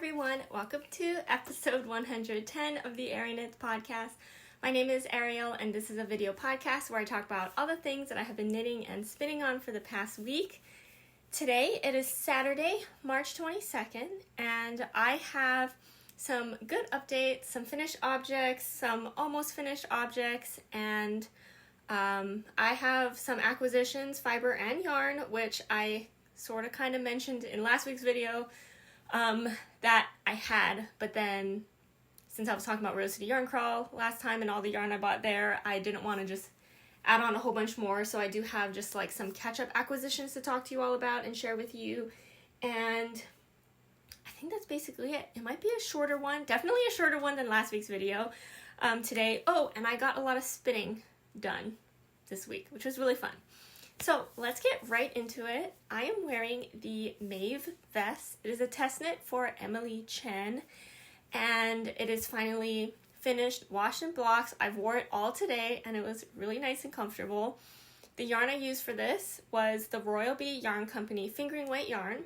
everyone, welcome to episode 110 of the Arieknits podcast. My name is Ariel and this is a video podcast where I talk about all the things that I have been knitting and spinning on for the past week. Today it is Saturday, March 22nd, and I have some good updates, some finished objects, some almost finished objects, and I have some acquisitions, fiber and yarn, which I sort of kind of mentioned in last week's video that I had, but then since I was talking about Rose City Yarn Crawl last time and all the yarn I bought there, I didn't want to just add on a whole bunch more, so I do have just like some catch-up acquisitions to talk to you all about and share with you, and I think that's basically it. It might be a shorter one, definitely a shorter one than last week's video today. Oh, and I got a lot of spinning done this week, which was really fun. So let's get right into it. I am wearing the Maeve vest. It is a test knit for Emily Chen, and it is finally finished, washed in blocks. I wore it all today, and it was really nice and comfortable. The yarn I used for this was the Royal Bee Yarn Company fingering weight yarn.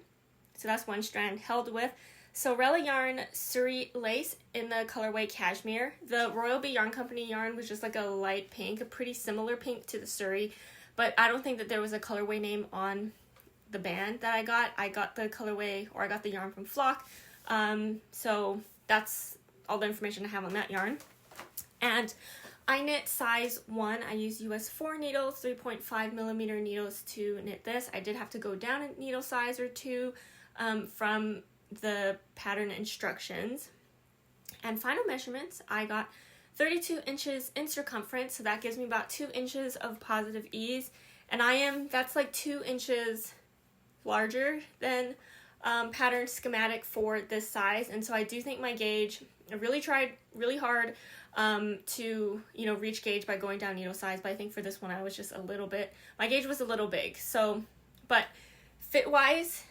So that's one strand held with Sewrella yarn Suri lace in the colorway Cashmere. The Royal Bee Yarn Company yarn was just like a light pink, a pretty similar pink to the Suri, but I don't think that there was a colorway name on the band that I got. I got the colorway, or I got the yarn from Flock. So that's all the information I have on that yarn. And I knit size 1. I used US 4 needles, 3.5 millimeter needles to knit this. I did have to go down a needle size or two from the pattern instructions. And final measurements, I got 32 inches in circumference, so that gives me about 2 inches of positive ease, and that's like 2 inches larger than pattern schematic for this size, and so I do think my gauge, I really tried really hard to, reach gauge by going down needle size, but I think for this one I was just my gauge was a little big, so, but fit-wise,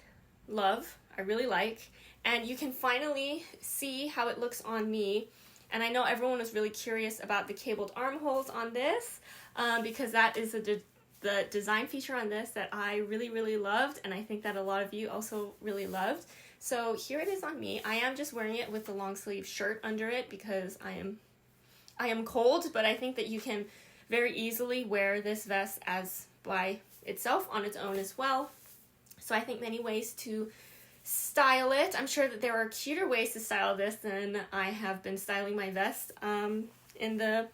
love, I really like, and you can finally see how it looks on me. And I know everyone was really curious about the cabled armholes on this because that is the design feature on this that I really, really loved, and I think that a lot of you also really loved. So here it is on me. I am just wearing it with the long sleeve shirt under it because I am cold, but I think that you can very easily wear this vest as by itself on its own as well. So I think many ways to style it. I'm sure that there are cuter ways to style this than I have been styling my vest in the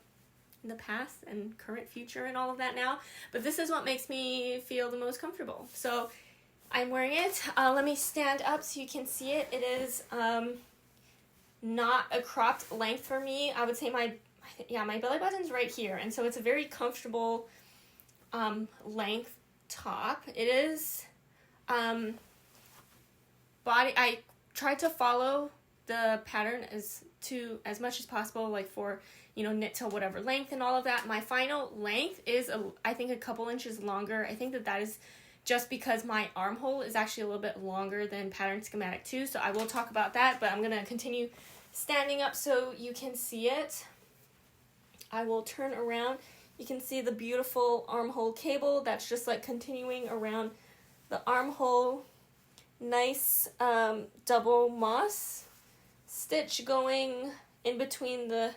past and current future and all of that now, but this is what makes me feel the most comfortable. So I'm wearing it. Let me stand up so you can see it. It is not a cropped length for me. I would say my belly button's right here, and so it's a very comfortable length top. It is body, I tried to follow the pattern as much as possible, like for, knit till whatever length and all of that. My final length is, I think, a couple inches longer. I think that is just because my armhole is actually a little bit longer than pattern schematic 2, so I will talk about that, but I'm going to continue standing up so you can see it. I will turn around. You can see the beautiful armhole cable that's just like continuing around the armhole. Nice double moss stitch going in between the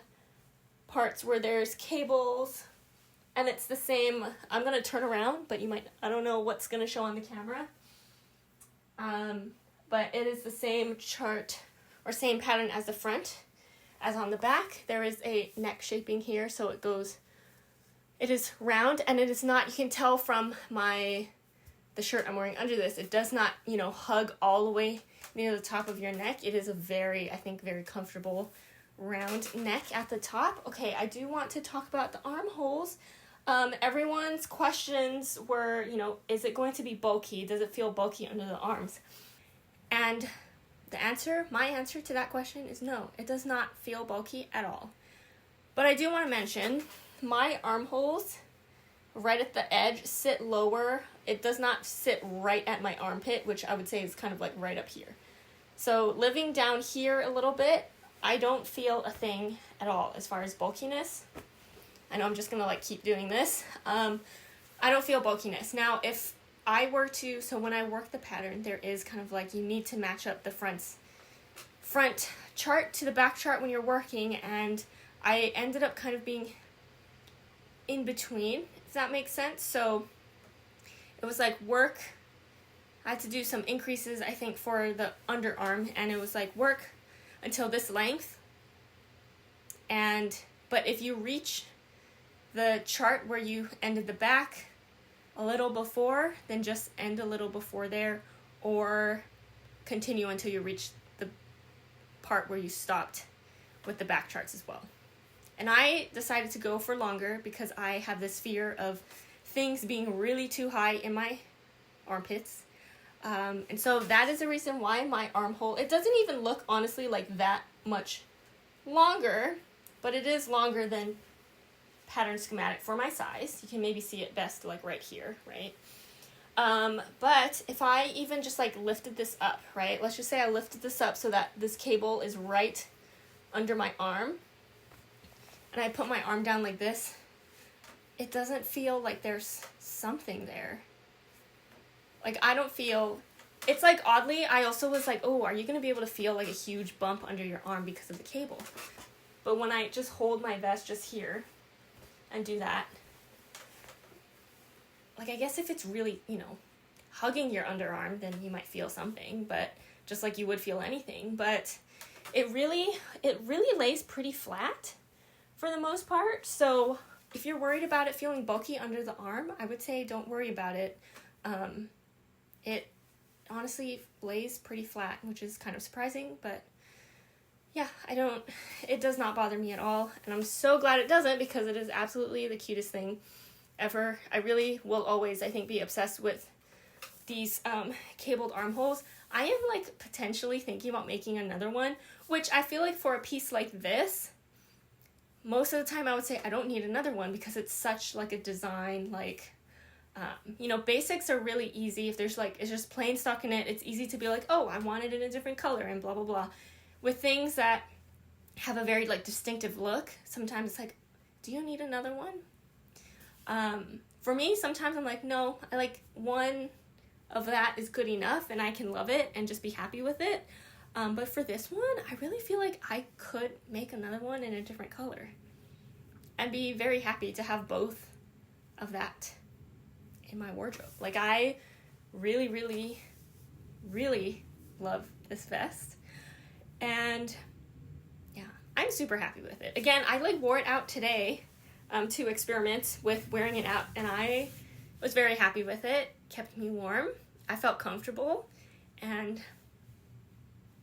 parts where there's cables, and it's the same. I'm gonna turn around, but I don't know what's gonna show on the camera, but it is the same chart or same pattern as the front as on the back. There is a neck shaping here, so it is round, and it is not, you can tell from the shirt I'm wearing under this, it does not, hug all the way near the top of your neck. It is a very comfortable round neck at the top. Okay, I do want to talk about the armholes. Everyone's questions were, is it going to be bulky? Does it feel bulky under the arms? And my answer to that question is no, it does not feel bulky at all. But I do want to mention, my armholes right at the edge sit lower. It does not sit right at my armpit, which I would say is kind of like right up here. So living down here a little bit, I don't feel a thing at all as far as bulkiness. I know I'm just gonna keep doing this. I don't feel bulkiness. Now, if I were to, so when I work the pattern, there is kind of you need to match up the front front chart to the back chart when you're working, and I ended up kind of being in between, if that makes sense. So it was like work, I had to do some increases, I think, for the underarm, and it was like work until this length, but if you reach the chart where you ended the back a little before, then just end a little before there, or continue until you reach the part where you stopped with the back charts as well. And I decided to go for longer because I have this fear of things being really too high in my armpits. And so that is the reason why my armhole, it doesn't even look honestly like that much longer, but it is longer than pattern schematic for my size. You can maybe see it best like right here, right? But if I even just like lifted this up, right? Let's just say I lifted this up so that this cable is right under my arm, and I put my arm down like this, it doesn't feel like there's something there. Like, I don't feel, it's like oddly, I also was like, oh, are you going to be able to feel like a huge bump under your arm because of the cable? But when I just hold my vest just here and do that, like, I guess if it's really, hugging your underarm, then you might feel something, but just like you would feel anything. But it really lays pretty flat for the most part. So if you're worried about it feeling bulky under the arm, I would say don't worry about it. It honestly lays pretty flat, which is kind of surprising, but yeah, it does not bother me at all, and I'm so glad it doesn't, because it is absolutely the cutest thing ever. I really will always, I think, be obsessed with these cabled armholes. I am like potentially thinking about making another one, which I feel like for a piece like this, most of the time I would say I don't need another one, because it's such like a design, like, basics are really easy. If there's like, it's just plain stockinette, it's easy to be like, oh, I want it in a different color and blah, blah, blah. With things that have a very like distinctive look, sometimes it's like, do you need another one? For me, sometimes I'm like, no, I like one of that is good enough and I can love it and just be happy with it. But for this one, I really feel like I could make another one in a different color and be very happy to have both of that in my wardrobe. Like, I really, really, really love this vest. And yeah, I'm super happy with it. Again, I like wore it out today to experiment with wearing it out, and I was very happy with it. Kept me warm. I felt comfortable and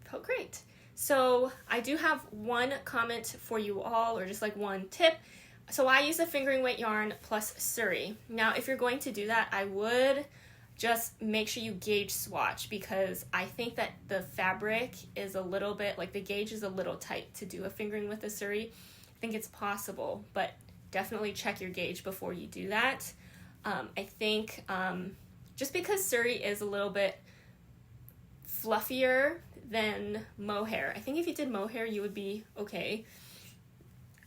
felt great. So I do have one comment for you all, or just like one tip. So I use a fingering weight yarn plus Suri. Now, if you're going to do that, I would just make sure you gauge swatch, because I think that the fabric is a little bit, like the gauge is a little tight to do a fingering with a Suri. I think it's possible, but definitely check your gauge before you do that. I think just because Suri is a little bit fluffier than mohair. I think if you did mohair, you would be okay.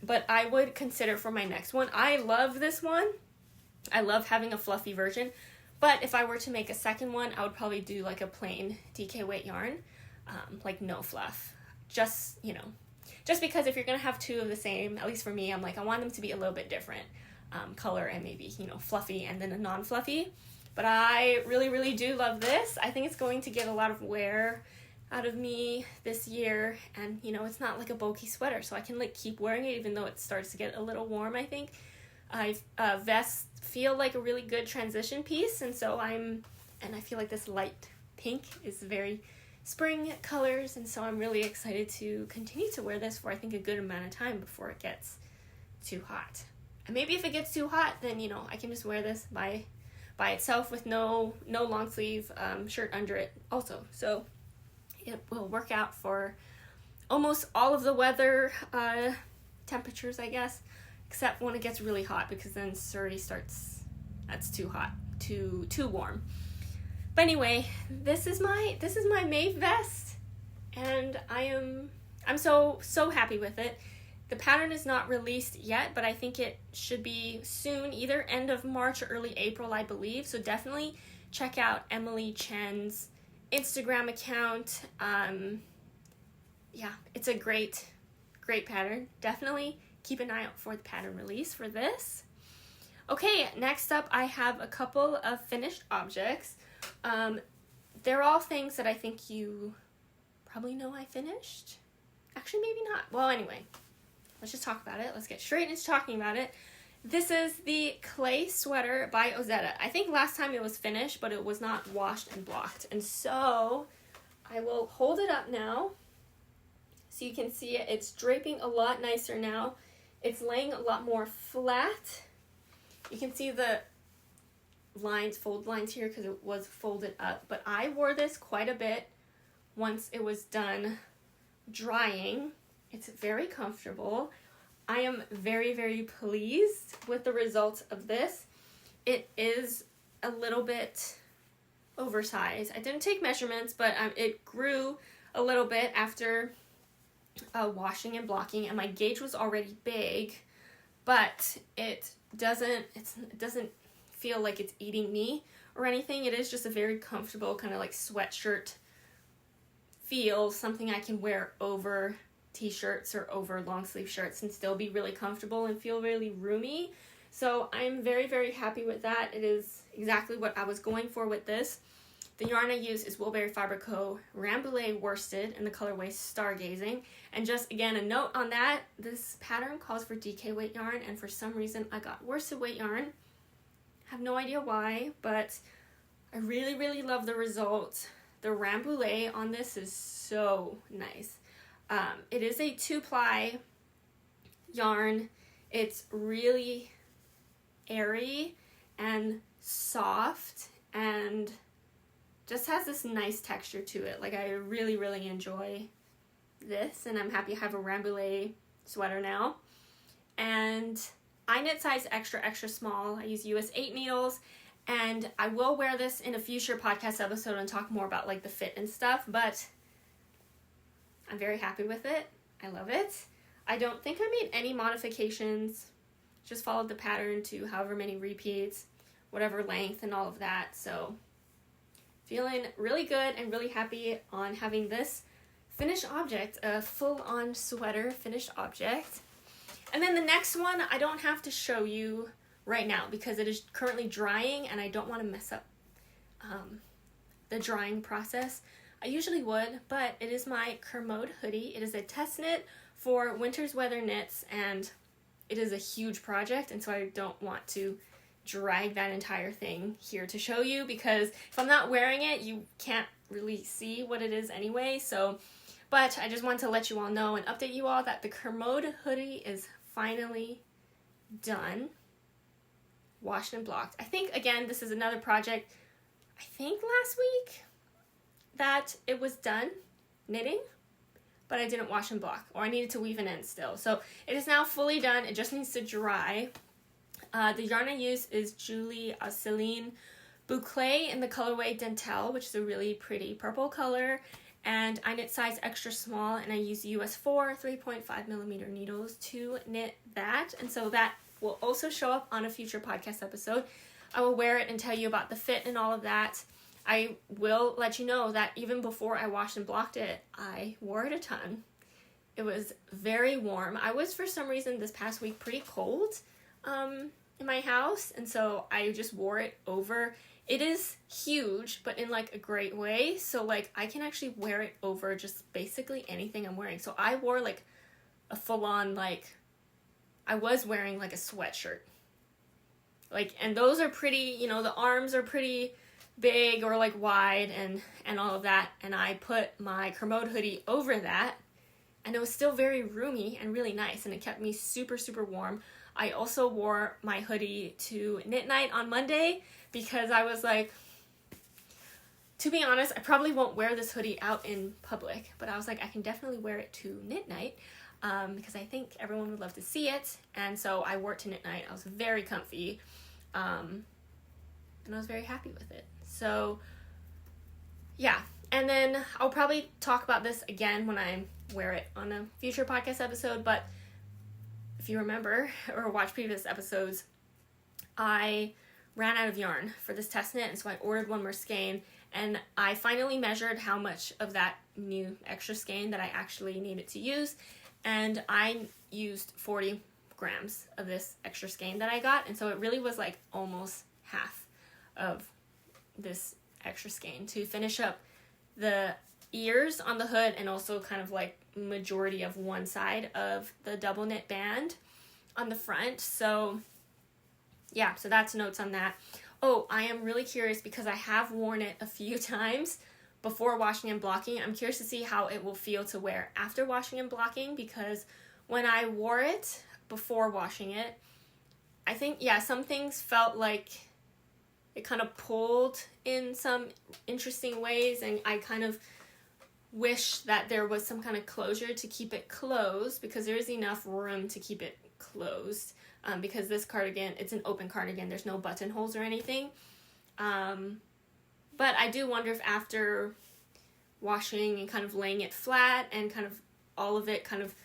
But I would consider for my next one. I love this one. I love having a fluffy version. But if I were to make a second one, I would probably do like a plain DK weight yarn, like no fluff. Just because if you're going to have two of the same, at least for me, I'm like, I want them to be a little bit different color and maybe, fluffy and then a non-fluffy. But I really, really do love this. I think it's going to get a lot of wear out of me this year, and it's not like a bulky sweater, so I can like keep wearing it even though it starts to get a little warm. I think vests feel like a really good transition piece, and so I feel like this light pink is very spring colors, and so I'm really excited to continue to wear this for I think a good amount of time before it gets too hot. And maybe if it gets too hot, then I can just wear this by itself with no long sleeve shirt under it also. So it will work out for almost all of the weather temperatures, I guess, except when it gets really hot, because then Suri starts, that's too hot, too warm. But anyway, this is my Maeve vest, and I'm so happy with it. The pattern is not released yet, but I think it should be soon, either end of March or early April, I believe. So definitely check out Emily Chen's Instagram account. yeah, it's a great pattern. Definitely keep an eye out for the pattern release for this. Okay, next up I have a couple of finished objects. They're all things that I think you probably know I finished. Actually, maybe not. Well, anyway, let's just talk about it. Let's get straight into talking about it. This is the clay sweater by Ozetta. I think last time it was finished, but it was not washed and blocked. And so I will hold it up now so you can see it. It's draping a lot nicer now. It's laying a lot more flat. You can see the fold lines here because it was folded up. But I wore this quite a bit once it was done drying. It's very comfortable. I am very, very pleased with the results of this. It is a little bit oversized. I didn't take measurements, but it grew a little bit after washing and blocking, and my gauge was already big, but it doesn't feel like it's eating me or anything. It is just a very comfortable kind of like sweatshirt feel, something I can wear over t-shirts or over long sleeve shirts and still be really comfortable and feel really roomy. So I'm very, very happy with that. It is exactly what I was going for with this. The yarn I use is Woolberry Fiber Co. Rambouillet worsted in the colorway Stargazing. And just again, a note on that, this pattern calls for DK weight yarn, and for some reason I got worsted weight yarn. Have no idea why, but I really, really love the result. The Rambouillet on this is so nice. It is a 2-ply yarn. It's really airy and soft and just has this nice texture to it. Like, I really, really enjoy this, and I'm happy I have a Rambouillet sweater now. And I knit size extra, extra small. I use US 8 needles, and I will wear this in a future podcast episode and talk more about like the fit and stuff, but I'm very happy with it. I love it. I don't think I made any modifications. Just followed the pattern to however many repeats, whatever length and all of that. So feeling really good and really happy on having this finished object, a full-on sweater finished object. And then the next one I don't have to show you right now because it is currently drying and I don't want to mess up the drying process. I usually would, but it is my Kermode hoodie. It is a test knit for winter's weather knits, and it is a huge project, and so I don't want to drag that entire thing here to show you because if I'm not wearing it, you can't really see what it is anyway. So, but I just want to let you all know and update you all that the Kermode hoodie is finally done, washed and blocked. I think, again, this is another project, I think last week, that it was done knitting, but I didn't wash and block, or I needed to weave an end still. So it is now fully done. It just needs to dry. The yarn I use is Julie Asselin Boucle in the colorway Dentelle, which is a really pretty purple color. And I knit size extra small, and I use US 4 3.5 millimeter needles to knit that. And so that will also show up on a future podcast episode. I will wear it and tell you about the fit and all of that. I will let you know that even before I washed and blocked it, I wore it a ton. It was very warm. I was, for some reason, this past week pretty cold in my house, and so I just wore it over. It is huge, but in like a great way, so like I can actually wear it over just basically anything I'm wearing. So I wore like a full-on, like, I was wearing like a sweatshirt. Like, and those are pretty, you know, the arms are pretty big or like wide and all of that, and I put my Kermode hoodie over that, and it was still very roomy and really nice, and it kept me super, super warm. I also wore my hoodie to knit night on Monday because I was like, to be honest, I probably won't wear this hoodie out in public, but I was like, I can definitely wear it to knit night because I think everyone would love to see it. And so I wore it to knit night. I was very comfy and I was very happy with it. So yeah, and then I'll probably talk about this again when I wear it on a future podcast episode, but if you remember or watch previous episodes, I ran out of yarn for this test knit, and so I ordered one more skein, and I finally measured how much of that new extra skein that I actually needed to use, and I used 40 grams of this extra skein that I got, and so it really was like almost half of this extra skein to finish up the ears on the hood and also kind of like majority of one side of the double knit band on the front. So yeah, so that's notes on that. Oh, I am really curious because I have worn it a few times before washing and blocking. I'm curious to see how it will feel to wear after washing and blocking, because when I wore it before washing it, I think, yeah, some things felt like it kind of pulled in some interesting ways, and I kind of wish that there was some kind of closure to keep it closed, because there is enough room to keep it closed, because this cardigan, it's an open cardigan, there's no buttonholes or anything. But I do wonder if after washing and kind of laying it flat and kind of all of it kind of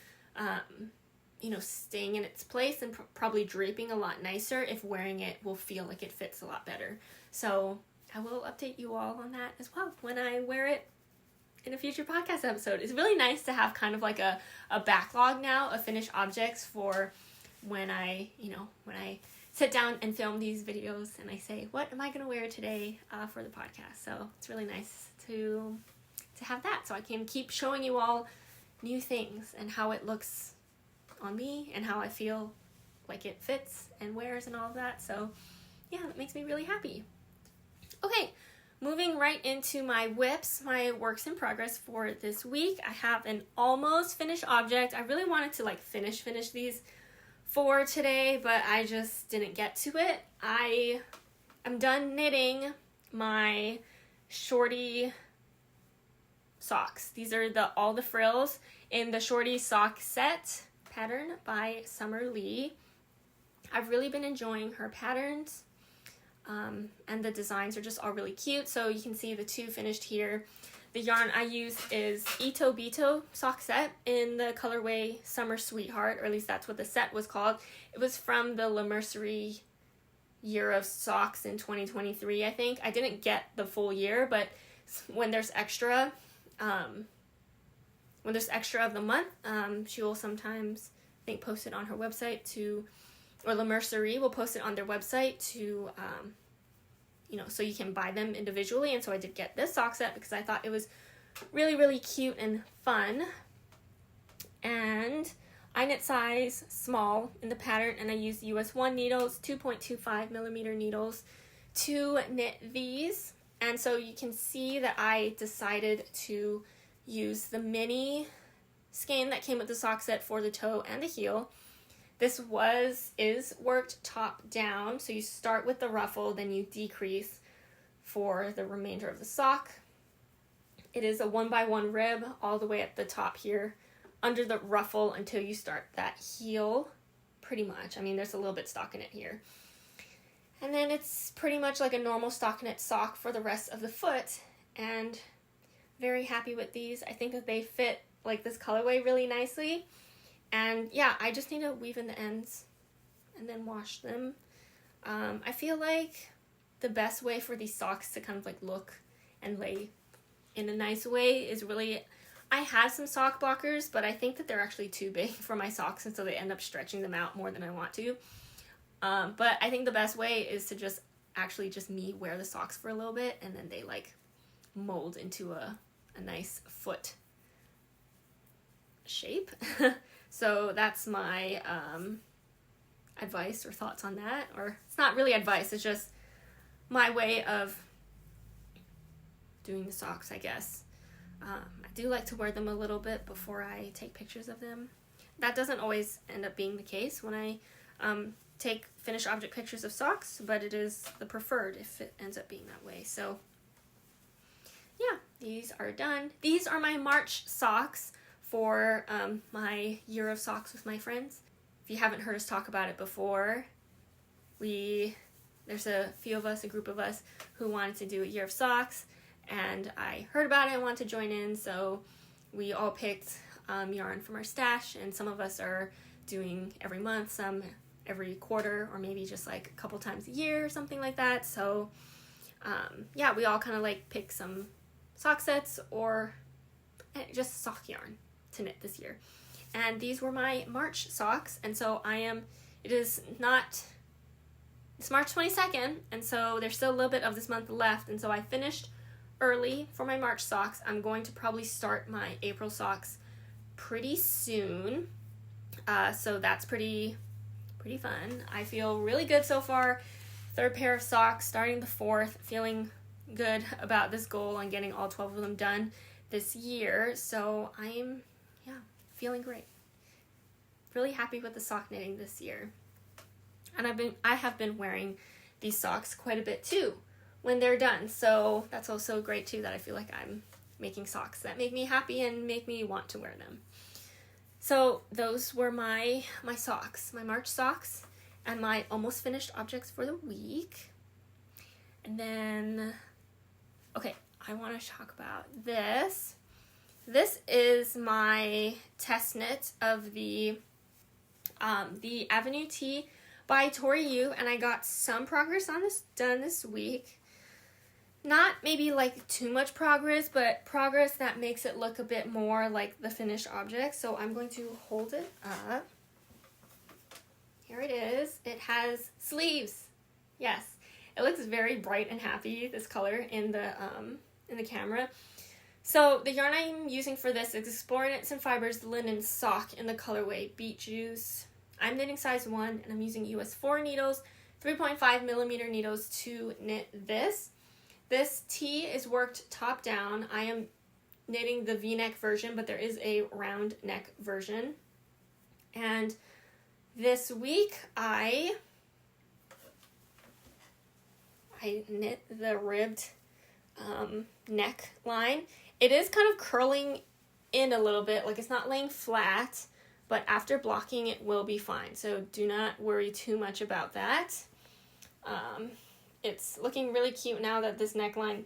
staying in its place and probably draping a lot nicer, if wearing it will feel like it fits a lot better. So I will update you all on that as well when I wear it in a future podcast episode. It's really nice to have kind of like a backlog now of finished objects for when I sit down and film these videos and I say, what am I going to wear today for the podcast? So it's really nice to have that, so I can keep showing you all new things and how it looks on me and how I feel like it fits and wears and all of that. So yeah, that makes me really happy. Okay, moving right into my whips, my works in progress for this week. I have an almost finished object. I really wanted to like finish these for today, but I just didn't get to it. I'm done knitting my Shorty socks. These are all the frills in the Shorty sock set pattern by Summer Lee. I've really been enjoying her patterns, and the designs are just all really cute. So you can see the two finished here. The yarn I use is Itobito sock set in the colorway Summer Sweetheart, or at least that's what the set was called. It was from the La Mercerie year of socks in 2023, I think. I didn't get the full year, but when there's extra of the month, she will sometimes, I think, post it on her website or La Mercerie will post it on their website to, so you can buy them individually. And so I did get this sock set because I thought it was really, really cute and fun. And I knit size small in the pattern, and I used US 1 needles, 2.25 millimeter needles to knit these. And so you can see that I decided to use the mini skein that came with the sock set for the toe and the heel. This is worked top down, so you start with the ruffle, then you decrease for the remainder of the sock. It is a 1x1 rib all the way at the top here, under the ruffle until you start that heel, pretty much. I mean, there's a little bit stockinette here. And then it's pretty much like a normal stockinette sock for the rest of the foot, and very happy with these. I think that they fit like this colorway really nicely. And yeah, I just need to weave in the ends and then wash them. I feel like the best way for these socks to kind of like look and lay in a nice way is really, I have some sock blockers, but I think that they're actually too big for my socks, and so they end up stretching them out more than I want to. But I think the best way is to just me wear the socks for a little bit, and then they like mold into a nice foot shape. So that's my advice or thoughts on that. Or it's not really advice, it's just my way of doing the socks, I guess. I do like to wear them a little bit before I take pictures of them. That doesn't always end up being the case when I take finished object pictures of socks, but it is the preferred if it ends up being that way. So yeah, these are done. These are my March socks for my year of socks with my friends. If you haven't heard us talk about it before, there's a few of us, a group of us, who wanted to do a year of socks, and I heard about it and wanted to join in, so we all picked yarn from our stash, and some of us are doing every month, some every quarter, or maybe just like a couple times a year or something like that. So yeah, we all kind of like pick some sock sets or just sock yarn to knit this year. And these were my March socks, and so it's March 22nd, and so there's still a little bit of this month left, and so I finished early for my March socks. I'm going to probably start my April socks pretty soon, so that's pretty fun. I feel really good so far. 3rd pair of socks, starting the 4th, feeling good about this goal and getting all 12 of them done this year, so I'm, feeling great. Really happy with the sock knitting this year. And I have been wearing these socks quite a bit too when they're done, so that's also great too, that I feel like I'm making socks that make me happy and make me want to wear them. So those were my socks, my March socks, and my almost finished objects for the week. And then, okay, I want to talk about this. This is my test knit of the Avenue Tee by Tori, and I got some progress on this done this week. Not maybe like too much progress, but progress that makes it look a bit more like the finished object. So I'm going to hold it up. Here it is. It has sleeves. Yes, it looks very bright and happy, this color in the camera. So the yarn I'm using for this is Explore Knits and Fibers Linen Sock in the colorway Beet Juice. I'm knitting size 1, and I'm using US 4 needles, 3.5 millimeter needles to knit this. This tee is worked top down. I am knitting the V-neck version, but there is a round neck version. And this week I knit the ribbed neckline. It is kind of curling in a little bit, like it's not laying flat, but after blocking it will be fine, so do not worry too much about that. It's looking really cute now that this neckline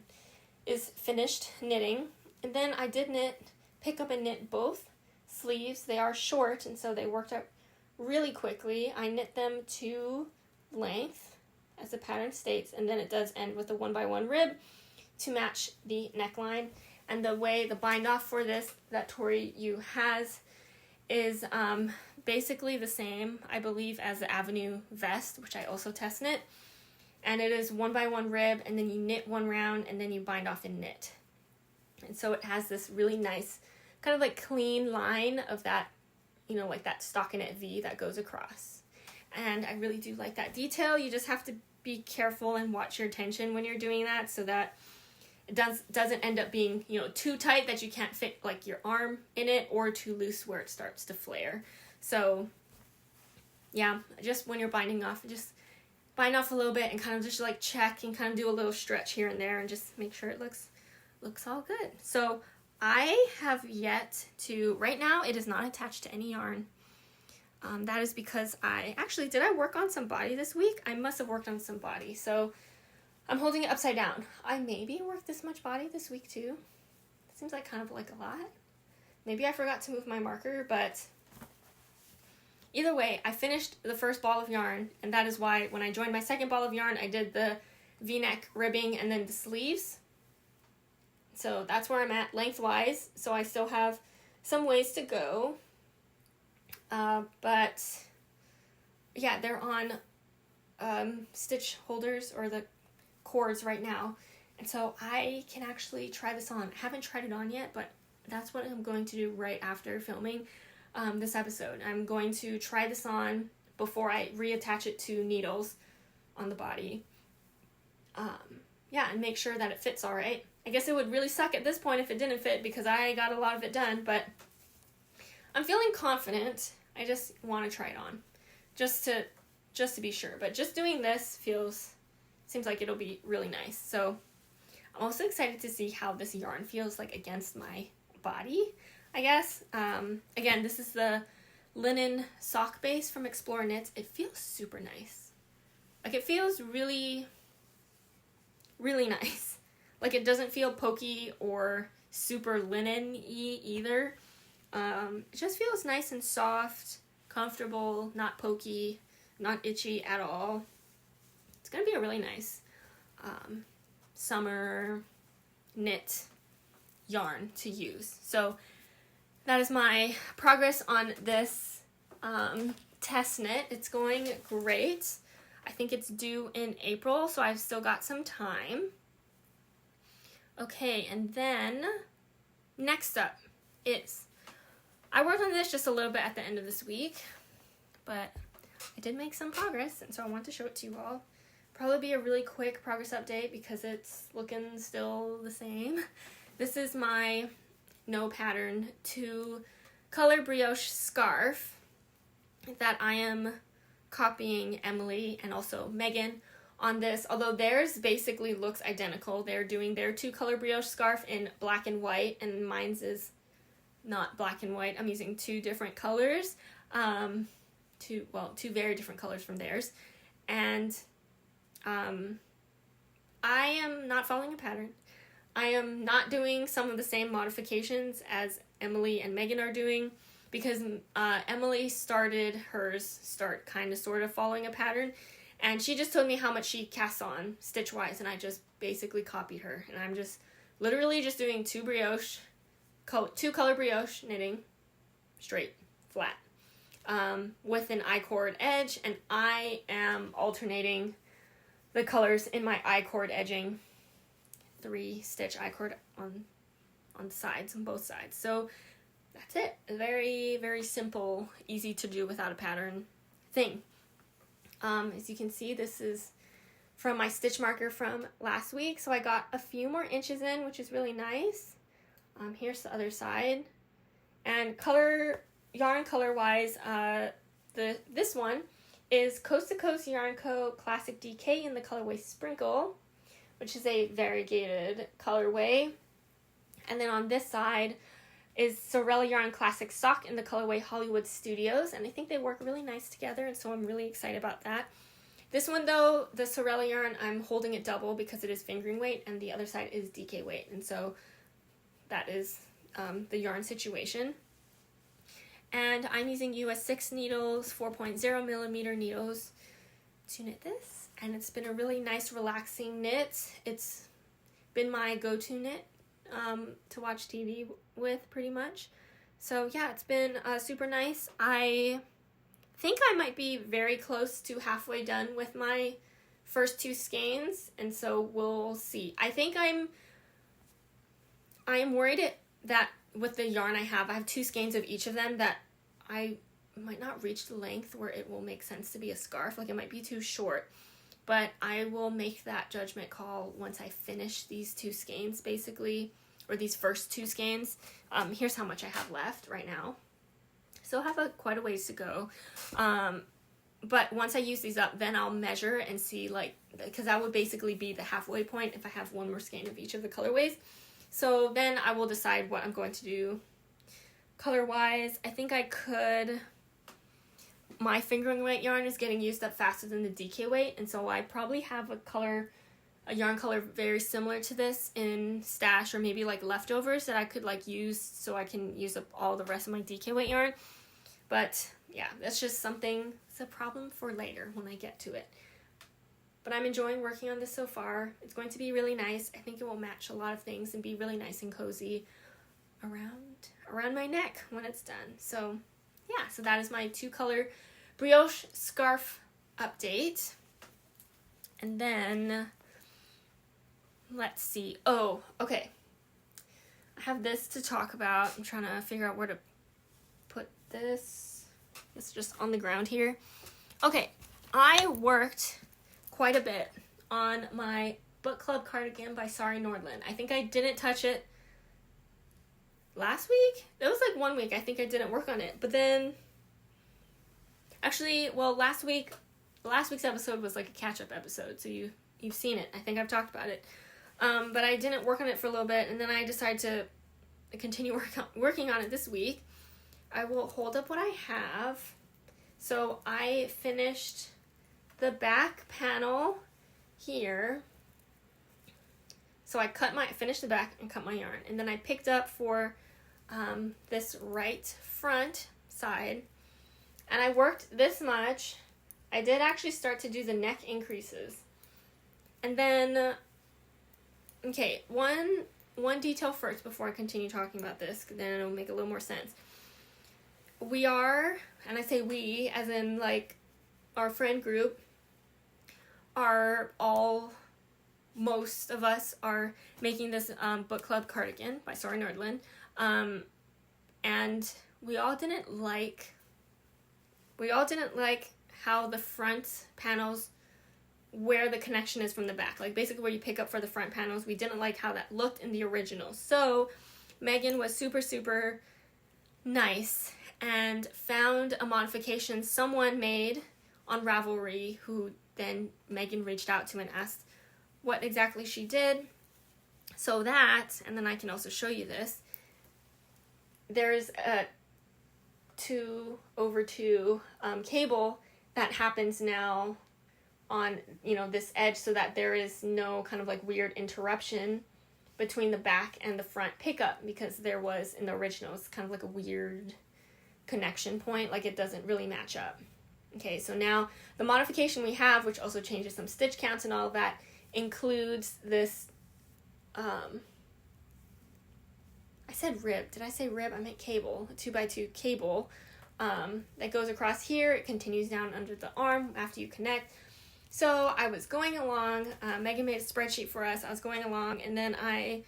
is finished knitting. And then I did pick up and knit both sleeves. They are short, and so they worked out really quickly. I knit them to length, as the pattern states, and then it does end with a 1x1 rib to match the neckline. And the way the bind off for this that Tori has is basically the same, I believe, as the Avenue vest, which I also test knit. And it is 1x1 rib, and then you knit 1 round, and then you bind off and knit. And so it has this really nice kind of like clean line of that, like that stockinette V that goes across. And I really do like that detail. You just have to be careful and watch your tension when you're doing that, so that it doesn't end up being, too tight that you can't fit like your arm in it, or too loose where it starts to flare. So yeah, just when you're binding off, just bind off a little bit and kind of just like check and kind of do a little stretch here and there and just make sure it looks all good. So I have yet to, right now it is not attached to any yarn. That is because did I work on some body this week? I must have worked on some body. So I'm holding it upside down. I maybe worked this much body this week too. It seems like kind of like a lot. Maybe I forgot to move my marker, but either way, I finished the first ball of yarn, and that is why when I joined my second ball of yarn, I did the V-neck ribbing and then the sleeves. So that's where I'm at lengthwise. So I still have some ways to go. But yeah, they're on stitch holders or the cords right now. And so I can actually try this on. I haven't tried it on yet, but that's what I'm going to do right after filming this episode. I'm going to try this on before I reattach it to needles on the body. Yeah, and make sure that it fits all right. I guess it would really suck at this point if it didn't fit, because I got a lot of it done, but I'm feeling confident. I just want to try it on just to be sure. But just doing this seems like it'll be really nice. So I'm also excited to see how this yarn feels like against my body, I guess. Again, this is the linen sock base from Explore Knits. It feels super nice. Like, it feels really, really nice. Like, it doesn't feel pokey or super linen-y either. It just feels nice and soft, comfortable, not pokey, not itchy at all. It's gonna be a really nice summer knit yarn to use. So that is my progress on this test knit. It's going great. I think it's due in April, so I've still got some time. Okay, and then next up is, I worked on this just a little bit at the end of this week, but I did make some progress, and so I want to show it to you all. Probably be a really quick progress update because it's looking still the same. This is my no pattern 2 color brioche scarf that I am copying Emily and also Megan on this, although theirs basically looks identical. They're doing their 2 color brioche scarf in black and white, and mine's is not black and white. I'm using 2 different colors, two very different colors from theirs, and I am not following a pattern. I am not doing some of the same modifications as Emily and Megan are doing, because Emily started hers kind of sort of following a pattern, and she just told me how much she casts on stitch wise, and I just basically copied her, and I'm just literally just doing 2 color brioche knitting straight flat with an I-cord edge, and I am alternating the colors in my I-cord edging, 3 stitch I-cord on the sides, on both sides. So that's it. A very, very simple, easy to do without a pattern thing. As you can see, this is from my stitch marker from last week, so I got a few more inches in, which is really nice. Here's the other side. And yarn color wise, this one is Coast to Coast Yarn Co. Classic DK in the colorway Sprinkle, which is a variegated colorway. And then on this side is Sewrella Yarn Classic Sock in the colorway Hollywood Studios, and I think they work really nice together, and so I'm really excited about that. This one though, the Sewrella yarn, I'm holding it double because it is fingering weight, and the other side is DK weight, and so that is the yarn situation. And I'm using US 6 needles, 4.0 millimeter needles to knit this, and it's been a really nice relaxing knit. It's been my go-to knit to watch TV with, pretty much. So yeah, it's been super nice. I think I might be very close to halfway done with my first 2 skeins, and so we'll see. I think I am worried that with the yarn I have 2 skeins of each of them, that I might not reach the length where it will make sense to be a scarf. Like, it might be too short, but I will make that judgment call once I finish these 2 skeins, basically, or these first 2 skeins. Here's how much I have left right now. Still have quite a ways to go. But once I use these up, then I'll measure and see, like, because that would basically be the halfway point if I have 1 more skein of each of the colorways. So then I will decide what I'm going to do color-wise. I think I could... My fingering weight yarn is getting used up faster than the DK weight, and so I probably have a yarn color very similar to this in stash, or maybe like leftovers that I could like use so I can use up all the rest of my DK weight yarn. But yeah, that's just something, it's a problem for later when I get to it. But I'm enjoying working on this so far. It's going to be really nice. I think it will match a lot of things and be really nice and cozy around my neck when it's done. So yeah, so that is my 2 color brioche scarf update. And then let's see. Oh, okay. I have this to talk about. I'm trying to figure out where to put this. It's just on the ground here. Okay, I worked quite a bit on my book club cardigan by Sari Nordland. I think I didn't touch it last week. It was like 1 week I think I didn't work on it. But then, actually, well, last week's episode was like a catch-up episode, so you've seen it. I think I've talked about it. But I didn't work on it for a little bit, and then I decided to continue working on it this week. I will hold up what I have. So I finished the back panel here. So I finished the back and cut my yarn, and then I picked up for this right front side, and I worked this much. I did actually start to do the neck increases, and then Okay, one detail first before I continue talking about this, because then it'll make a little more sense. We are, and I say we, as in, like, our friend group, are all, most of us are making this book club cardigan by Suri Nordland. And we all didn't like how the front panels, where the connection is from the back, like basically where you pick up for the front panels, we didn't like how that looked in the original. So Megan was super nice and found a modification someone made on Ravelry, who then Megan reached out to and asked what exactly she did. So that, and then I can also show you this, there's a 2/2 cable that happens now on, this edge, so that there is no kind of like weird interruption between the back and the front pickup, because there was in the original, it's kind of like a weird connection point, like it doesn't really match up. Okay, so now the modification we have, which also changes some stitch counts and all of that, includes this, I said rib. Did I say rib? I meant cable. A 2x2 cable that goes across here. It continues down under the arm after you connect. So I was going along. Megan made a spreadsheet for us. I was going along, and then I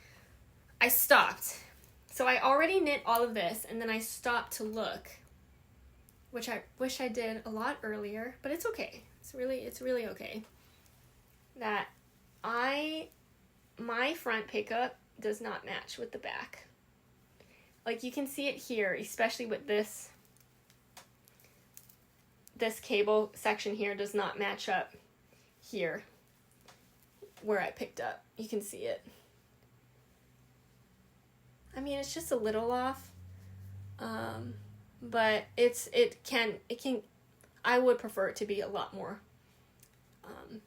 stopped. So I already knit all of this, and then I stopped to look, which I wish I did a lot earlier, but it's okay. It's really okay. That my front pickup does not match with the back. Like, you can see it here, especially with this cable section here does not match up here where I picked up. You can see it. I mean, it's just a little off, but it can, I would prefer it to be a lot more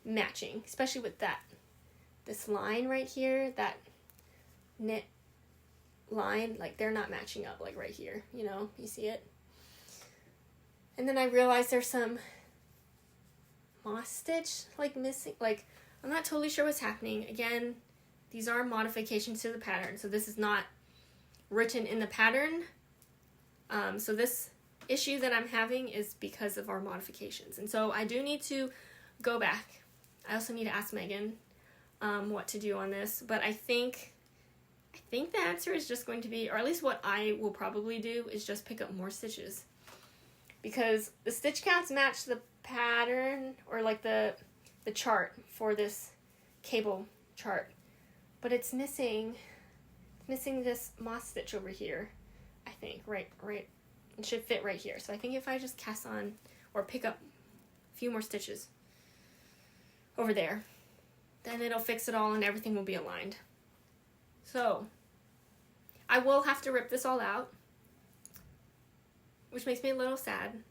matching, especially with this line right here, that knit line, like they're not matching up, like right here, you see it. And then I realized there's some moss stitch like missing, like I'm not totally sure what's happening. Again, these are modifications to the pattern, so this is not written in the pattern. So this issue that I'm having is because of our modifications, and so I do need to go back. I also need to ask Megan what to do on this, but I think the answer is just going to be, or at least what I will probably do, is just pick up more stitches, because the stitch counts match the pattern, or like the chart for this cable chart, but it's missing this moss stitch over here. I think right it should fit right here. So I think if I just cast on or pick up a few more stitches over there, then it'll fix it all and everything will be aligned. So I will have to rip this all out, which makes me a little sad,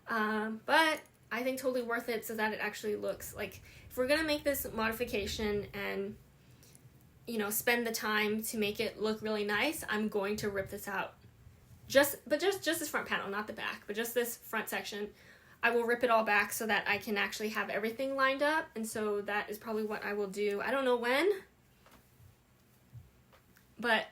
but I think totally worth it, so that it actually looks like, if we're gonna make this modification and spend the time to make it look really nice, I'm going to rip this out. Just this front panel, not the back, but just this front section. I will rip it all back so that I can actually have everything lined up, and so that is probably what I will do. I don't know when, but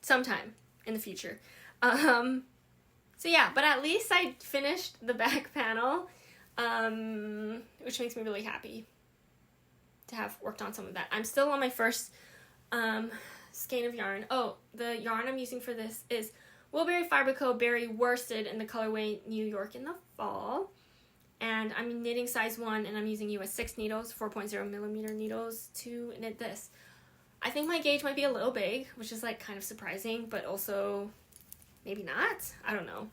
sometime in the future. So yeah, but at least I finished the back panel, which makes me really happy to have worked on some of that. I'm still on my first skein of yarn. Oh, the yarn I'm using for this is Woolberry Fiberco Berry Worsted in the colorway New York in the fall. And I'm knitting size 1, and I'm using US 6 needles, 4.0 millimeter needles to knit this. I think my gauge might be a little big, which is like kind of surprising, but also maybe not. I don't know.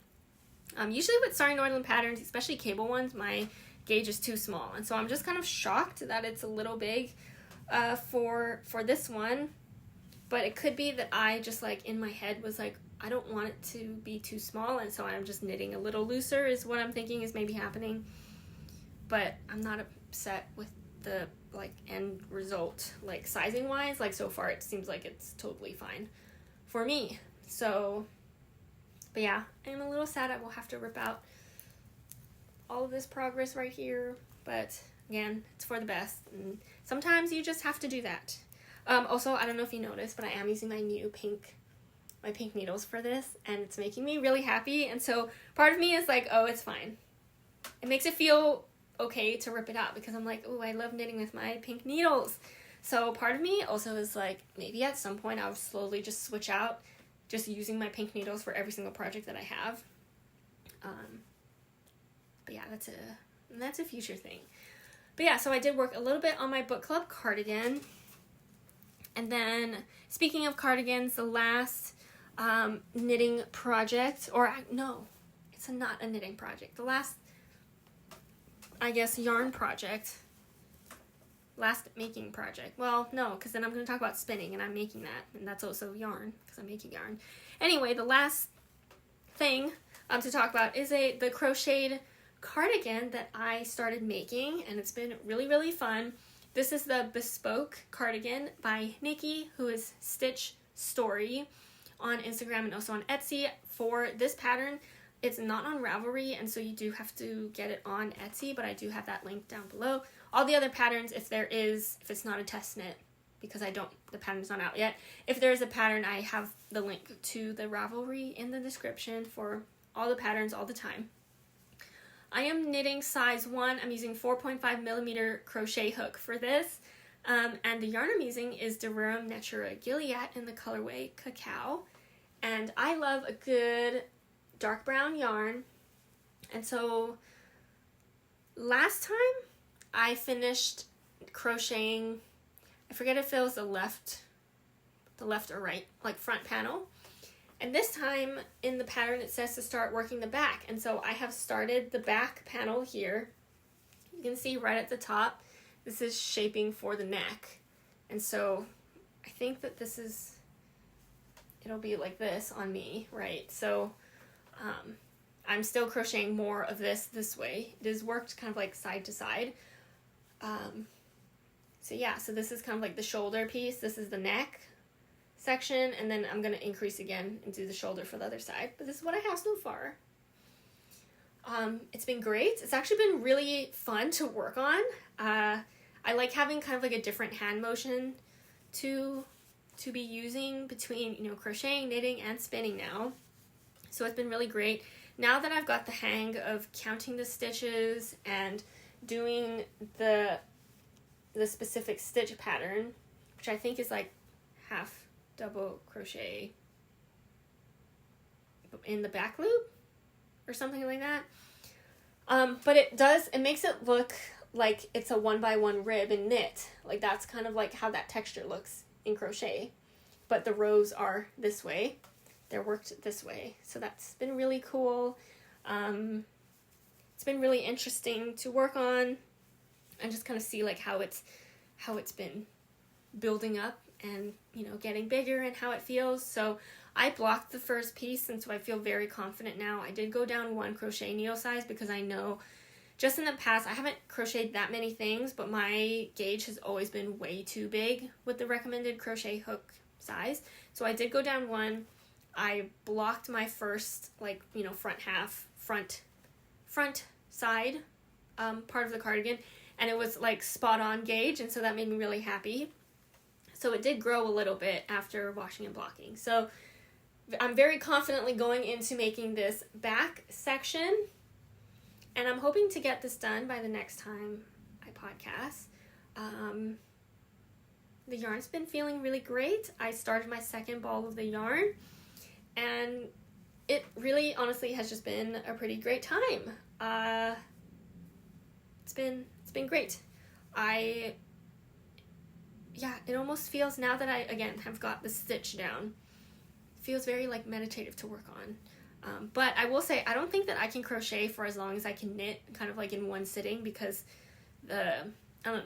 Usually with Suri Nordland patterns, especially cable ones, my gauge is too small, and so I'm just kind of shocked that it's a little big for this one. But it could be that I just, like, in my head was like, I don't want it to be too small, and so I'm just knitting a little looser is what I'm thinking is maybe happening. But I'm not upset with the, like, end result, like, sizing wise. Like, so far it seems like it's totally fine for me. So, but yeah, I'm a little sad I will have to rip out all of this progress right here, but Again, it's for the best. And sometimes you just have to do that. Also, I don't know if you noticed, but I am using my pink needles for this, and it's making me really happy. And so part of me is like, oh, it's fine. It makes it feel okay to rip it out because I'm like, oh, I love knitting with my pink needles. So part of me also is like, maybe at some point I'll slowly just switch out just using my pink needles for every single project that I have. But yeah, that's a future thing. But yeah, so I did work a little bit on my book club cardigan. And then, speaking of cardigans, the last knitting project, or no, it's not a knitting project. The last, I guess, yarn project. Last making project. Well, no, because then I'm going to talk about spinning, and I'm making that. And that's also yarn, because I'm making yarn. Anyway, the last thing to talk about is the crocheted cardigan that I started making, and it's been really, really fun. This is the Bespoke cardigan by Nikki, who is Stitch Story on Instagram and also on Etsy. For this pattern, it's not on Ravelry, and so you do have to get it on Etsy, but I do have that link down below. All the other patterns, if it's not a test knit, because the pattern's not out yet. If there is a pattern, I have the link to the Ravelry in the description for all the patterns all the time. I am knitting size 1. I'm using 4.5 millimeter crochet hook for this. And the yarn I'm using is Derurum Natura Gilead in the colorway Cacao. And I love a good dark brown yarn. And so last time I finished crocheting, I forget if it was the left or right, like front panel. And this time in the pattern it says to start working the back. And so I have started the back panel here. You can see right at the top, this is shaping for the neck. And so I think that it'll be like this on me, right? So I'm still crocheting more of this way. It has worked kind of like side to side. So yeah, so this is kind of like the shoulder piece. This is the neck section, and then I'm going to increase again and do the shoulder for the other side. But this is what I have so far. It's been great. It's actually been really fun to work on. I like having kind of like a different hand motion to be using between, crocheting, knitting, and spinning now. So it's been really great. Now that I've got the hang of counting the stitches and doing the specific stitch pattern, which I think is like half double crochet in the back loop or something like that. But it makes it look like it's a 1x1 rib and knit. Like that's kind of like how that texture looks in crochet. But the rows are this way. They're worked this way. So that's been really cool. It's been really interesting to work on and just kind of see like how it's been building up and getting bigger and how it feels. So I blocked the first piece, and so I feel very confident now. I did go down 1 crochet needle size because I know just in the past I haven't crocheted that many things, but my gauge has always been way too big with the recommended crochet hook size. So I did go down 1. I blocked my first front side part of the cardigan, and it was like spot on gauge, and so that made me really happy. So it did grow a little bit after washing and blocking. So I'm very confidently going into making this back section, and I'm hoping to get this done by the next time I podcast. The yarn's been feeling really great. I started my second ball of the yarn, and it really honestly has just been a pretty great time. It's been great. It almost feels, now that I, again, have got the stitch down, it feels very, like, meditative to work on. But I will say, I don't think that I can crochet for as long as I can knit, kind of, like, in one sitting, because the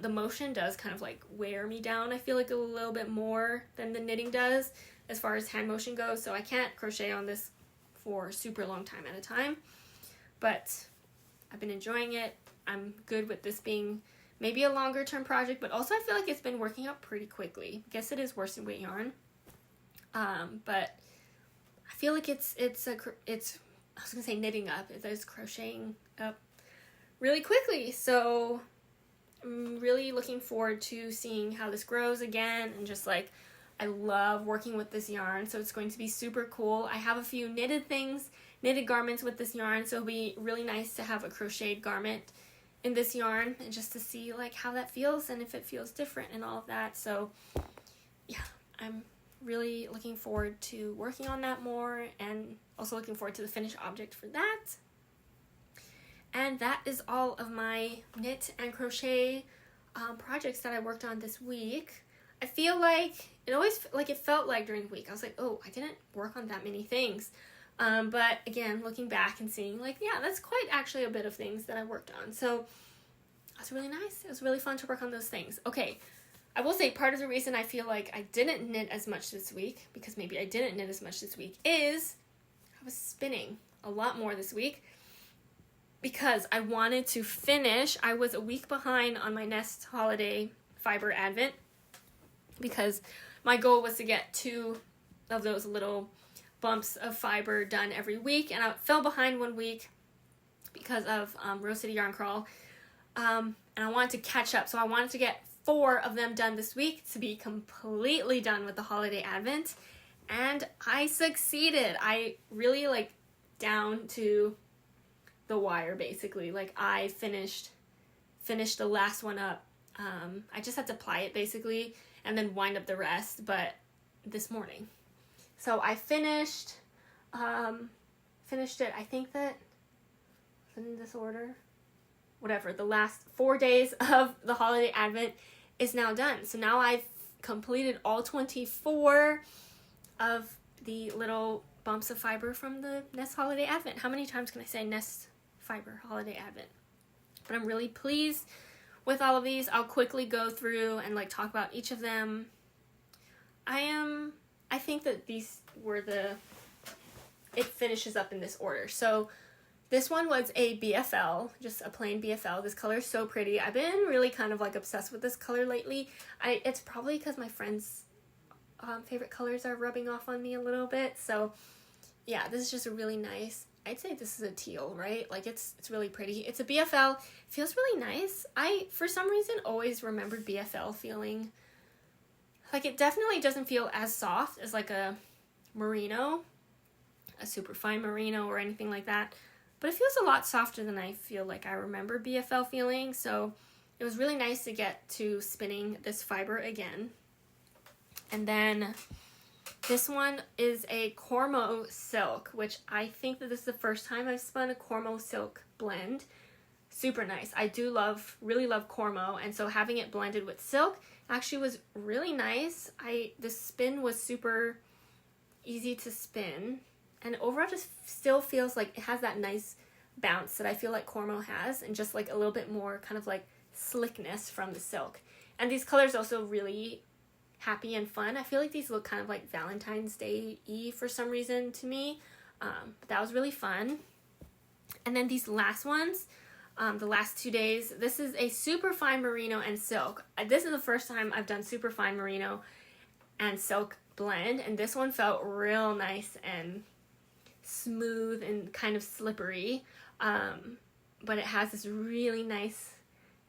motion does kind of, like, wear me down, I feel like, a little bit more than the knitting does, as far as hand motion goes, so I can't crochet on this for a super long time at a time. But I've been enjoying it. I'm good with this being maybe a longer term project, but also I feel like it's been working out pretty quickly. I guess it is worsted weight yarn. But I feel like it's I was gonna say knitting up. It is crocheting up really quickly. So I'm really looking forward to seeing how this grows again, and just like, I love working with this yarn, so it's going to be super cool. I have a few knitted garments with this yarn, so it'll be really nice to have a crocheted garment in this yarn, and just to see like how that feels and if it feels different and all of that. So yeah, I'm really looking forward to working on that more, and also looking forward to the finished object for that. And that is all of my knit and crochet projects that I worked on this week. I feel like it felt like during the week I was like, oh, I didn't work on that many things. But again, looking back and seeing like, yeah, that's quite actually a bit of things that I worked on. So that's really nice. It was really fun to work on those things. Okay, I will say part of the reason I feel like I didn't knit as much this week, because maybe I didn't knit as much this week, is I was spinning a lot more this week because I wanted to finish. I was a week behind on my Nest Holiday Fiber Advent because my goal was to get 2 of those little bumps of fiber done every week, and I fell behind one week because of Rose City Yarn Crawl, and I wanted to catch up, so I wanted to get 4 of them done this week to be completely done with the Holiday Advent, and I succeeded. I really like down to the wire basically. Like I finished the last one up. I just had to ply it basically and then wind up the rest, but this morning. So I finished it, I think that, in this order, whatever, the last 4 days of the Holiday Advent is now done. So now I've completed all 24 of the little bumps of fiber from the Nest Holiday Advent. How many times can I say Nest Fiber Holiday Advent? But I'm really pleased with all of these. I'll quickly go through and like talk about each of them. I think that these were it finishes up in this order. So this one was a BFL, just a plain BFL. This color is so pretty. I've been really kind of like obsessed with this color lately. It's probably because my friends' favorite colors are rubbing off on me a little bit. So yeah, this is just a really nice, I'd say this is a teal, right? Like it's really pretty. It's a BFL. It feels really nice. I, for some reason, always remembered BFL feeling like it definitely doesn't feel as soft as like a merino, a super fine merino or anything like that. But it feels a lot softer than I feel like I remember BFL feeling. So it was really nice to get to spinning this fiber again. And then this one is a Kermode silk, which I think that this is the first time I've spun a Kermode silk blend. Super nice. I do really love Kermode, and so having it blended with silk actually was really nice. The spin was super easy to spin, and overall just still feels like it has that nice bounce that I feel like Kermode has, and just like a little bit more kind of like slickness from the silk. And these colors also really happy and fun. I feel like these look kind of like Valentine's Day-y for some reason to me, but that was really fun. And then these last ones, the last 2 days, this is a super fine merino and silk. This is the first time I've done super fine merino and silk blend, and this one felt real nice and smooth and kind of slippery, but it has this really nice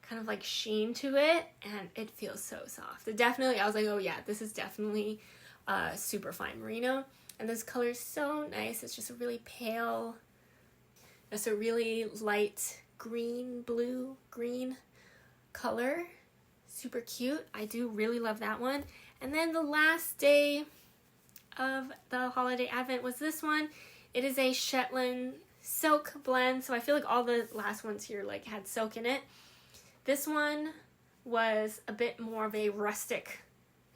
kind of like sheen to it, and it feels so soft. I was like, oh yeah, this is definitely super fine merino, and this color is so nice. It's just a really pale, it's a really light blue-green color. Super cute. I do really love that one. And then the last day of the Holiday Advent was this one. It is a Shetland silk blend, so I feel like all the last ones here like had silk in it. This one was a bit more of a rustic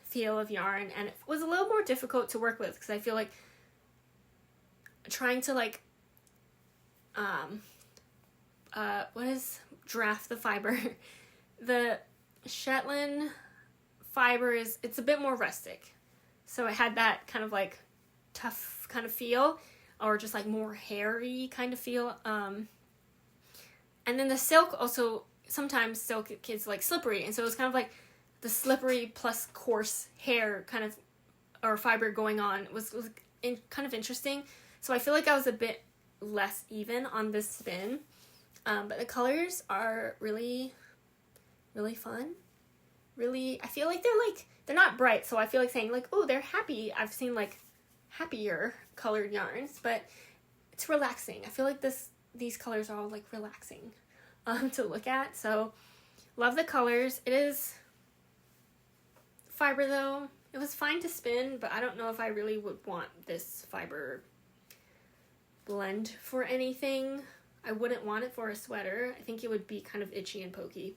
feel of yarn, and it was a little more difficult to work with because I feel like trying to like draft the fiber. The Shetland fiber it's a bit more rustic, so it had that kind of like tough kind of feel, or just like more hairy kind of feel. And then the silk also, sometimes silk is like slippery, and so it's kind of like the slippery plus coarse hair kind of, or fiber going on was kind of interesting. So I feel like I was a bit less even on this spin, but the colors are really really fun. Really, I feel like they're not bright, so I feel like saying like, oh, they're happy. I've seen like happier colored yarns, but it's relaxing. I feel like these colors are all like relaxing to look at. So love the colors. It is fiber though. It was fine to spin, but I don't know if I really would want this fiber blend for anything. I wouldn't want it for a sweater. I think it would be kind of itchy and pokey.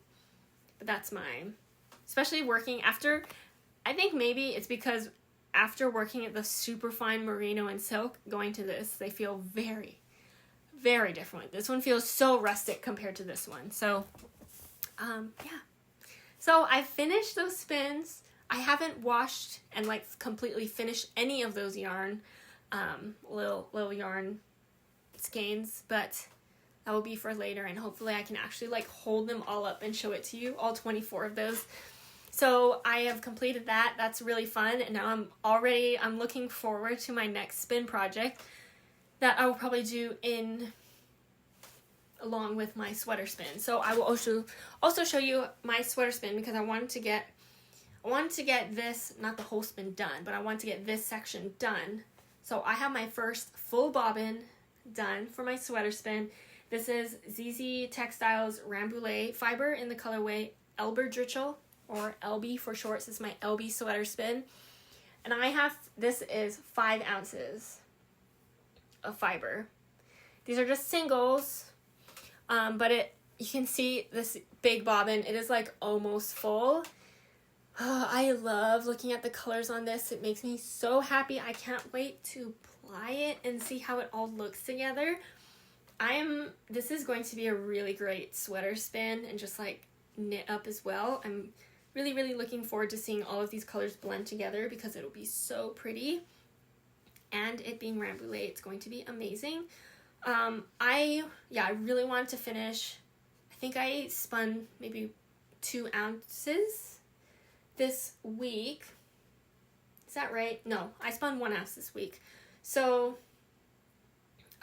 But that's mine. Especially working after, I think maybe it's because after working at the super fine merino and silk, going to this, they feel very, very different. This one feels so rustic compared to this one. So, yeah. So I finished those spins. I haven't washed and like completely finished any of those yarn, little yarn skeins, but that will be for later, and hopefully I can actually like hold them all up and show it to you, all 24 of those. So I have completed that. That's really fun, and now I'm looking forward to my next spin project that I will probably do along with my sweater spin. So I will also show you my sweater spin, because I wanted to get this, not the whole spin done, but I want to get this section done. So I have my first full bobbin done for my sweater spin. This is ZZ Textiles Rambouillet fiber in the colorway Elberdritchel, or LB for short. This is my LB sweater spin. And this is 5 ounces of fiber. These are just singles, but you can see this big bobbin. It is like almost full. Oh, I love looking at the colors on this. It makes me so happy. I can't wait to apply it and see how it all looks together. This is going to be a really great sweater spin and just like knit up as well. I'm really, really looking forward to seeing all of these colors blend together, because it'll be so pretty. And it being Rambouillet, it's going to be amazing. I really wanted to finish. I think I spun maybe 2 ounces this week. Is that right? No, I spun 1 ounce this week. So,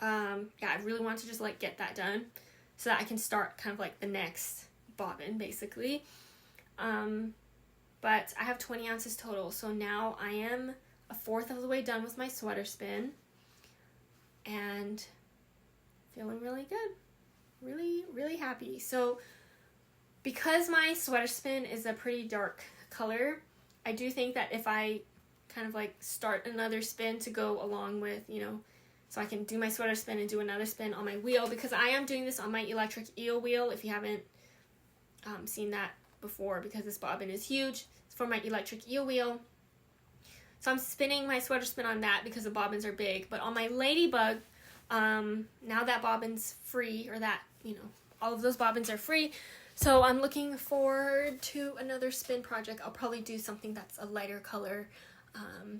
I really want to just like get that done so that I can start kind of like the next bobbin, basically. But I have 20 ounces total, so now I am a fourth of the way done with my sweater spin, and feeling really good. Really, really happy. So, because my sweater spin is a pretty dark color, I do think that if I kind of like start another spin to go along with, so I can do my sweater spin and do another spin on my wheel, because I am doing this on my electric eel wheel, if you haven't seen that before, because this bobbin is huge. It's for my electric eel wheel. So I'm spinning my sweater spin on that because the bobbins are big. But on my ladybug, now that bobbin's free, or that, all of those bobbins are free, so I'm looking forward to another spin project. I'll probably do something that's a lighter color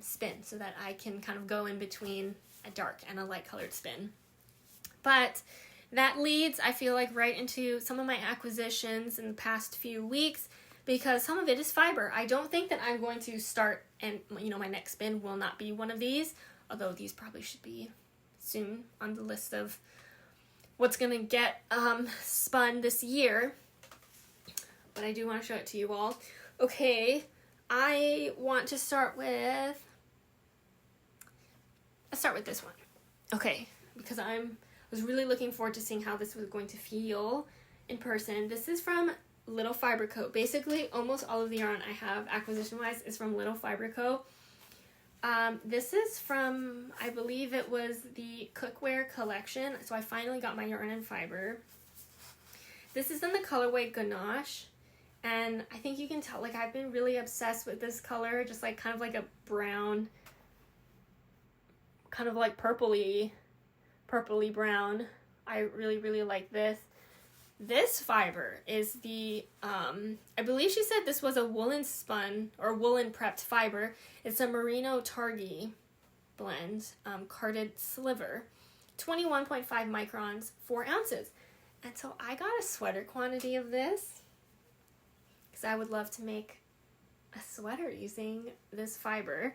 spin, so that I can kind of go in between a dark and a light colored spin. But that leads, I feel like, right into some of my acquisitions in the past few weeks, because some of it is fiber. I don't think that I'm going to start, and my next spin will not be one of these, although these probably should be soon on the list of what's gonna get spun this year. But I do want to show it to you all. Okay, I want to start with, let's start with this one. Okay, because I was really looking forward to seeing how this was going to feel in person. This is from Little Fiber Co. Basically, almost all of the yarn I have acquisition-wise is from Little Fiber Co. This is from, I believe it was the cookware collection. So I finally got my yarn and fiber. This is in the colorway Ganache. And I think you can tell, like, I've been really obsessed with this color. Just like kind of like a brown, kind of like purpley brown. I really, really like this. This fiber is the, I believe she said this was a woolen spun or woolen prepped fiber. It's a merino targi blend, carded sliver, 21.5 microns, 4 ounces. And so I got a sweater quantity of this, because I would love to make a sweater using this fiber.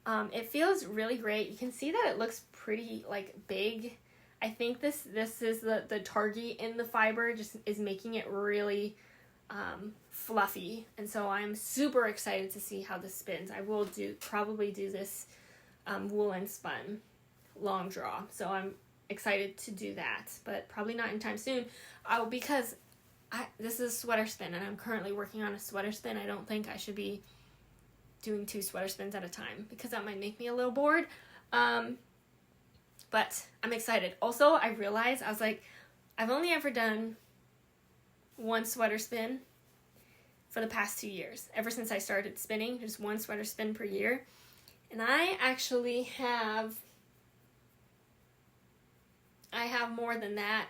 It feels really great. You can see that it looks pretty like big. I think this is the targi in the fiber just is making it really fluffy, and so I'm super excited to see how this spins. I will probably do this woolen spun long draw, so I'm excited to do that, but probably not anytime soon. Because this is a sweater spin, and I'm currently working on a sweater spin. I don't think I should be doing 2 sweater spins at a time, because that might make me a little bored. But I'm excited. Also, I realized, I was like, I've only ever done 1 sweater spin for the past 2 years. Ever since I started spinning, just 1 sweater spin per year. And I actually have more than that.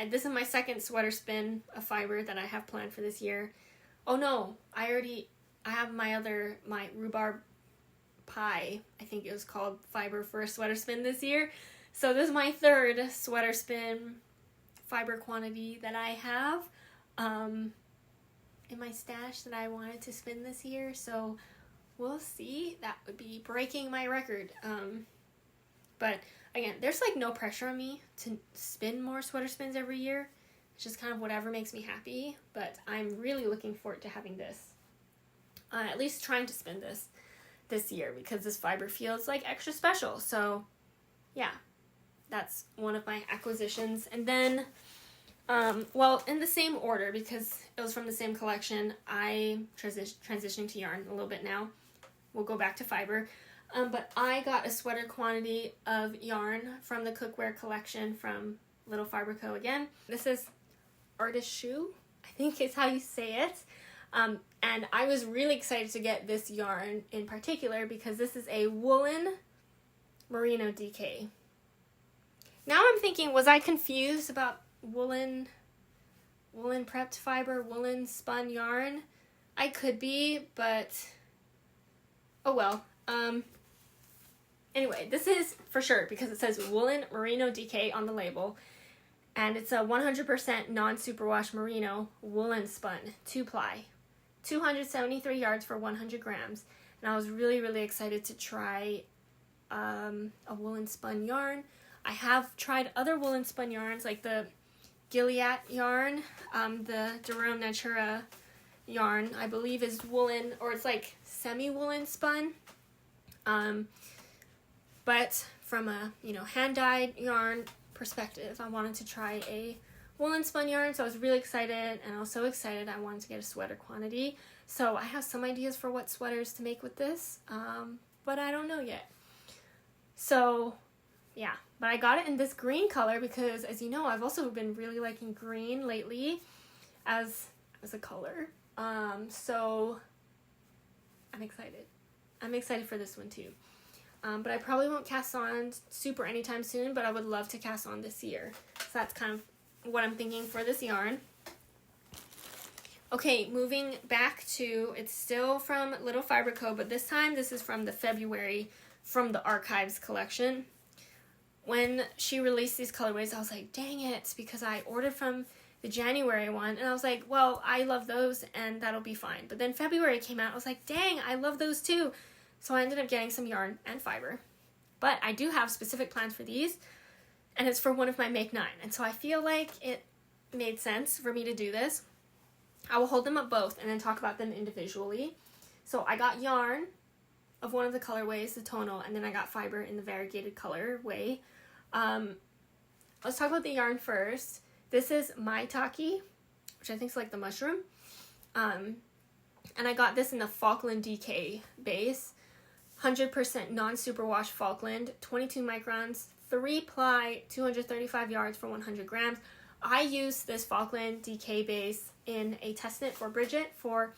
This is my 2nd sweater spin of fiber that I have planned for this year. Oh no, I have my rhubarb pie, I think it was called, fiber for a sweater spin this year. So this is my 3rd sweater spin fiber quantity that I have in my stash that I wanted to spin this year. So we'll see. That would be breaking my record. But again, there's like no pressure on me to spin more sweater spins every year. It's just kind of whatever makes me happy. But I'm really looking forward to having this. At least trying to spin this year, because this fiber feels like extra special. So yeah, that's one of my acquisitions. And then, well, in the same order, because it was from the same collection, I'm transitioning to yarn a little bit now. We'll go back to fiber. But I got a sweater quantity of yarn from the cookware collection from Little Fiber Co. again. This is Artist Shoe, I think is how you say it. And I was really excited to get this yarn in particular because this is a woolen merino DK. Now I'm thinking, was I confused about woolen prepped fiber, woolen spun yarn? I could be, but oh well. Anyway, this is for sure because it says woolen merino DK on the label, and it's a 100% non-superwash merino woolen spun 2-ply. 273 yards for 100 grams, and I was really, really excited to try a woolen spun yarn. I have tried other woolen spun yarns, like the Gilead yarn, the Durham Natura yarn, I believe is woolen, or it's like semi-woolen spun, but from a, hand-dyed yarn perspective, I wanted to try a woolen spun yarn, so I was really excited, and I was so excited I wanted to get a sweater quantity. So I have some ideas for what sweaters to make with this, but I don't know yet. So yeah, but I got it in this green color because, as you know, I've also been really liking green lately as a color. So I'm excited. I'm excited for this one too. But I probably won't cast on super anytime soon, but I would love to cast on this year. So that's kind of what I'm thinking for this yarn. Okay, moving back to, it's still from Little Fiber Co., but this time this is from the February, from the Archives collection. When she released these colorways, I was like, dang it, because I ordered from the January one, and I was like, well, I love those, and that'll be fine. But then February came out, I was like, dang, I love those too. So I ended up getting some yarn and fiber. But I do have specific plans for these, and it's for one of my Make 9. And so I feel like it made sense for me to do this. I will hold them up both and then talk about them individually. So I got yarn of one of the colorways, the tonal, and then I got fiber in the variegated colorway. Let's talk about the yarn first. This is Maitake, which I think is like the mushroom. And I got this in the Falkland DK base. 100% non-superwash Falkland, 22 microns, 3-ply, 235 yards for 100 grams. I used this Falkland DK base in a test knit for Bridget for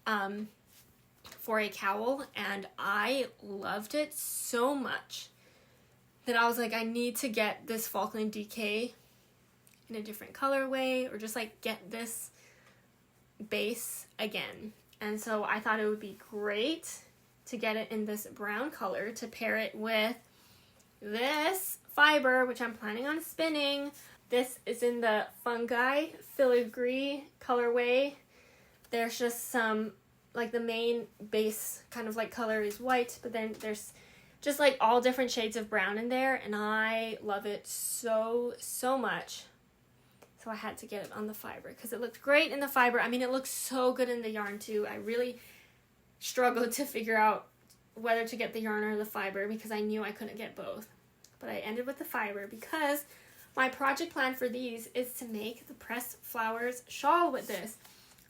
a cowl, and I loved it so much that I was like, I need to get this Falkland DK in a different colorway, or just like get this base again. And so I thought it would be great to get it in this brown color to pair it with this fiber, which I'm planning on spinning. This is in the Fungi Filigree colorway. There's just some, like the main base kind of like color is white, but then there's just like all different shades of brown in there, and I love it so, so much. So I had to get it on the fiber because it looked great in the fiber. I mean, it looks so good in the yarn too. I really struggled to figure out whether to get the yarn or the fiber because I knew I couldn't get both. But I ended with the fiber because my project plan for these is to make the pressed flowers shawl with this.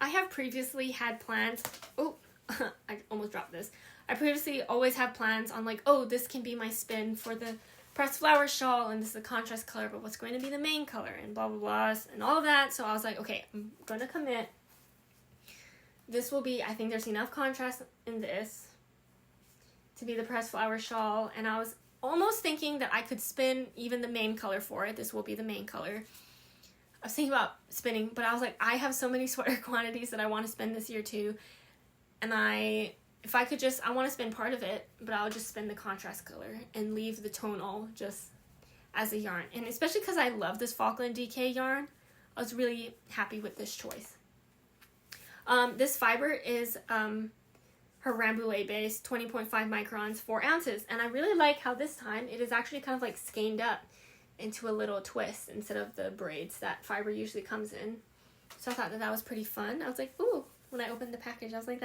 I have previously had plans. Oh, I almost dropped this. I previously always have plans on like, oh, this can be my spin for the pressed flower shawl, and this is the contrast color, but what's going to be the main color, and blah blah blah, and all of that. So I was like, okay, I'm gonna commit. This will be, I think there's enough contrast in this to be the pressed flower shawl, and I was almost thinking that I could spin even the main color for it. This will be the main color. I was thinking about spinning, but I was like, I have so many sweater quantities that I want to spin this year too, and if I could just, I want to spin part of it, but I'll just spin the contrast color and leave the tonal just as a yarn. And especially because I love this Falkland DK yarn, I was really happy with this choice. This fiber is her Rambouillet base, 20.5 microns, 4 ounces. And I really like how this time it is actually kind of like skeined up into a little twist instead of the braids that fiber usually comes in. So I thought that was pretty fun. I was like, ooh, when I opened the package, I was like,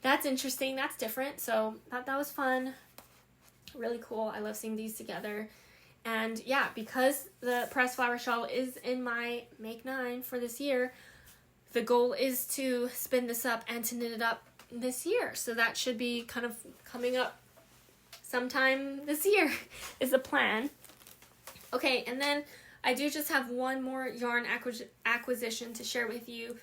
that's interesting, that's different. So I thought that was fun, really cool. I love seeing these together. And yeah, because the pressed flower shawl is in my Make 9 for this year, the goal is to spin this up and to knit it up this year. So that should be kind of coming up sometime this year is the plan. Okay, and then I do just have one more yarn acquisition to share with you.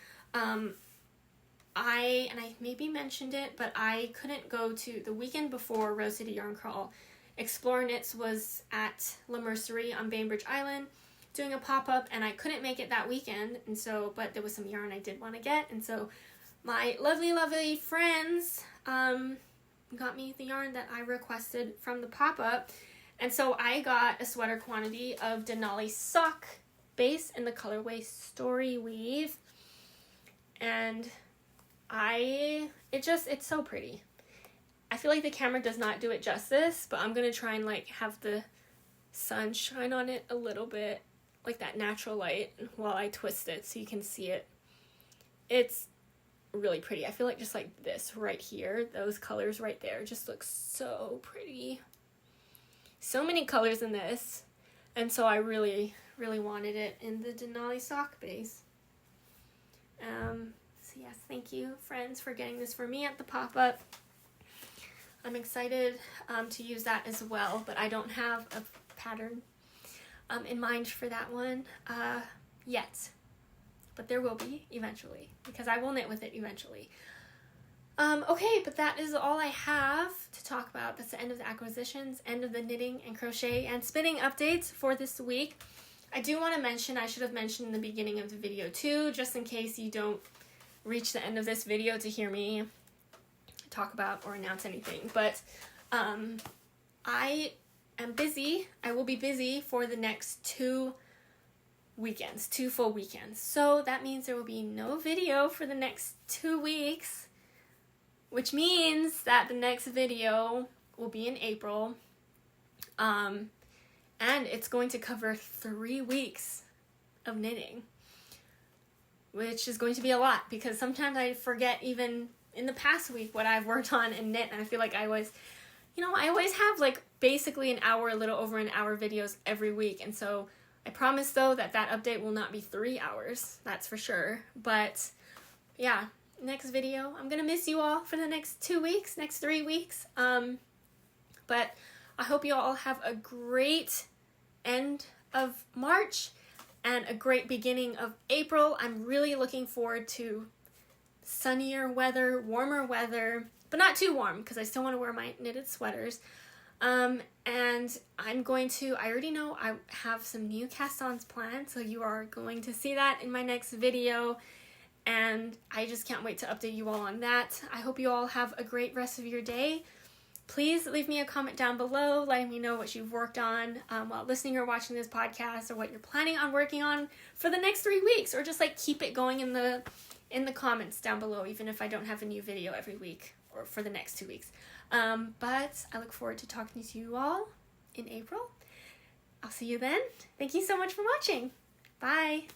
I maybe mentioned it, but I couldn't go to the weekend before Rose City Yarn Crawl. Explore Knits was at La Mercerie on Bainbridge Island doing a pop-up, and I couldn't make it that weekend, and so, but there was some yarn I did want to get, and so my lovely friends got me the yarn that I requested from the pop-up, and so I got a sweater quantity of Denali sock base in the colorway Story Weave, and it's so pretty. I feel like the camera does not do it justice, but I'm going to try and like have the sun shine on it a little bit, like that natural light, while I twist it so you can see it. It's really pretty. I feel like just like this right here, those colors right there just look so pretty. So many colors in this, and so I really wanted it in the Denali sock base. So yes, thank you, friends, for getting this for me at the pop-up. I'm excited to use that as well, but I don't have a pattern in mind for that one yet. But there will be eventually, because I will knit with it eventually. Okay, but that is all I have to talk about. That's the end of the acquisitions, end of the knitting and crochet and spinning updates for this week. I do want to mention, I should have mentioned in the beginning of the video too, just in case you don't reach the end of this video to hear me talk about or announce anything, but I am busy. I will be busy for the next 2 weekends, 2 full weekends. So that means there will be no video for the next 2 weeks, which means that the next video will be in April, and it's going to cover 3 weeks of knitting, which is going to be a lot because sometimes I forget even in the past week what I've worked on and knit, and I feel like I always have like basically an hour, a little over an hour videos every week, and so I promise though that update will not be 3 hours, that's for sure. But yeah, next video, I'm gonna miss you all for the next 2 weeks, next 3 weeks, but I hope you all have a great end of March and a great beginning of April. I'm really looking forward to sunnier weather, warmer weather, but not too warm because I still want to wear my knitted sweaters. And I already know I have some new cast-ons planned, so you are going to see that in my next video, and I just can't wait to update you all on that. I hope you all have a great rest of your day. Please leave me a comment down below letting me know what you've worked on while listening or watching this podcast, or what you're planning on working on for the next 3 weeks, or just like keep it going in the comments down below, even if I don't have a new video every week or for the next 2 weeks. But I look forward to talking to you all in April. I'll see you then. Thank you so much for watching. Bye.